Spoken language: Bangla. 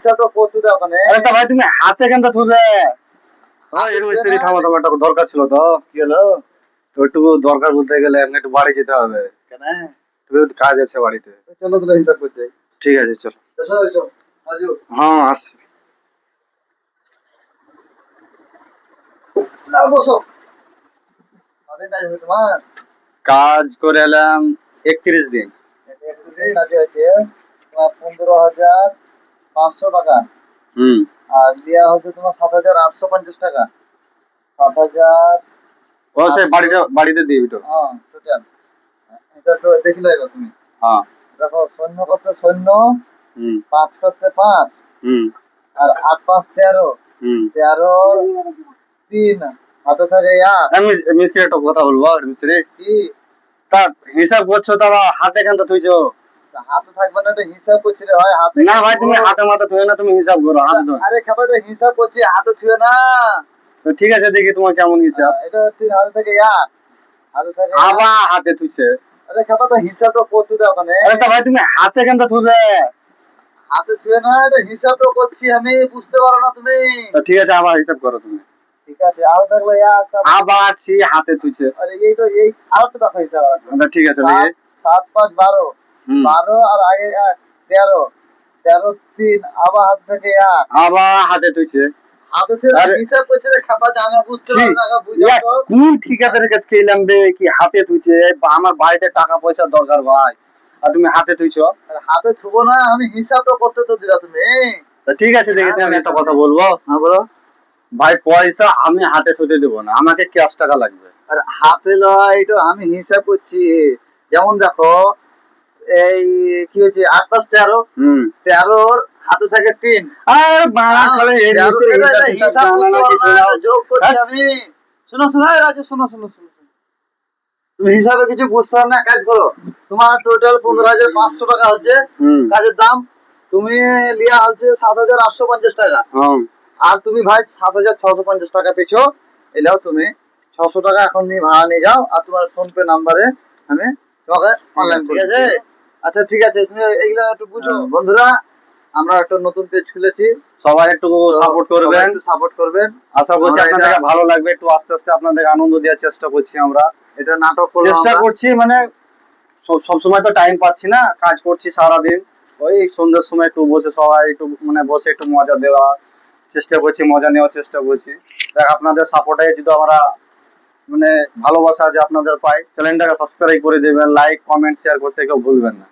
হিসাবটা করতে দাও ওখানে। আরে তা ভাই তুমি হাতে কেন থুবে? এর মিস্ত্রি থামো তোমার একটা দরকার ছিল তো। কি হলো? তো একটু দরকার বলতে গেলে এমনি একটু বাড়ি যেতে হবে। কেন? একটু কাজ আছে বাড়িতে। চলো তাহলে হিসাব করতে। ঠিক আছে চলো। এসো এসো। রাজু। হ্যাঁ আসছি। না বসো। কদিন কাজ হয়েছে তোমার? কাজ করে এলাম 31 দিন। কাজ হয়েছে তোমার 15,500 টাকা। হুম। আর লিয়া হচ্ছে তোমার 7,850 টাকা। 7,000। ও সেই বাড়িতে দিবি তো। হ্যাঁ টোটাল। এটা তো দেখলে এলো তুমি। হ্যাঁ। দেখো শূন্য করতে শূন্য, হুম 5 করতে 5, হুম আর 8 5 13, হুম। 13 3 হাতে থাকে আমি মিস্ত্রি একটা কথা বলবো মিস্ত্রি। কি তা হিসাব করছো তা হাতে কেন থুইছো? হাতে থাকবে না, এটা হিসাব করছি রে ভাই। হাতে না ভাই তুমি হাতে মাথা থুয়ে না, তুমি হিসাব করো হাতে ধরে। আরে খাবারটা হিসাব করছি, হাতে ছুঁয়ে না। তো ঠিক আছে দেখি তোমার কেমন হিসাব। এটা 3 হাতে থাকে হাতে থাকে আবার হাতে থুইছে। আরে খাবার তো হিসাবটা করতে দাও ওখানে। আরে তা ভাই তুমি হাতে কেন থুবে? হাতে ছুঁয়ে না, এটা হিসাবটা করছি আমি, বুঝতে পারো না তুমি। তো ঠিক আছে আবার হিসাব করো তুমি। ঠিক আছে আর থাকলে আবার হাতে থুইছে। আরে এইটা এই আরেকটা দেখো হিসাব আচ্ছা ঠিক আছে দেখি। 7 5 12, হুম। 12 আর আগে 13, 13 3 আবার হাত থেকে আবার হাতে থুইছে। হাতে ছুঁয়ে হিসাব করছে রে খাবার, জানা বুঝতে পারো না, বুঝাও তো। কোন ঠিকাদারের কাছে গেলাম রে কি হাতে থুইছে? আমার বাড়িতে টাকা পয়সা দরকার ভাই, আর তুমি হাতে থুইছো। আরে হাতে ছুবো না, আমি হিসাবটা করতে তো দিলা তুমি। তা ঠিক আছে দেখেছি আমি একটা কথা বলবো। হ্যাঁ বলো। ভাই পয়সা আমি হাতে থুতে দেবো না, আমাকে ক্যাশ টাকা লাগবে। আর হাতে লয়, এটা আমি হিসাব করছি। যেমন দেখো এই কি হচ্ছে 8 5 13, 13 হাতে থাকে 3। আর বাড়া খালে এর মিস্ত্রি হিসাব করতে পারো না, যোগ করছি আমি। শোনো শোনো এই রাজু, শোনো শোনো শোনো শোনো। তুমি হিসাবে কিছু বুঝছো না, কাজ করো। তোমার টোটাল 15,500 টাকা হচ্ছে কাজের দাম। তুমি লিয়া হচ্ছে 7,850 টাকা। আর তুমি ভাই 7,650 টাকা পেছো। এলাও তুমি 600 টাকা এখন নিয়ে ভাড়া নিয়ে যাও, আর তোমার ফোন পে নাম্বারে আমি তোমাকে অনলাইন করে, ঠিক আছে? আচ্ছা ঠিক আছে, তুমি এইগুলা একটু বুঝো। বন্ধুরা আমরা একটা নতুন পেজ খুলেছি, সবাই একটু সাপোর্ট করবেন, একটু সাপোর্ট করবেন। আশা করছি আপনাদের ভালো লাগবে। একটু আস্তে আস্তে আপনাদের আনন্দ দেওয়ার চেষ্টা করছি আমরা। এটা নাটক চেষ্টা করছি, মানে সব সময় তো টাইম পাচ্ছি না, কাজ করছি সারাদিন। ওই সন্ধ্যের সময় একটু বসে সবাই একটু মানে বসে একটু মজা দেওয়া চেষ্টা করছি, মজা নেওয়ার চেষ্টা করছি। দেখ আপনাদের সাপোর্টে যদি আমরা মানে ভালোবাসা যে আপনাদের পাই, চ্যানেলটাকে সাবস্ক্রাইব করে দেবেন, লাইক কমেন্ট শেয়ার করতে কেউ ভুলবেন না।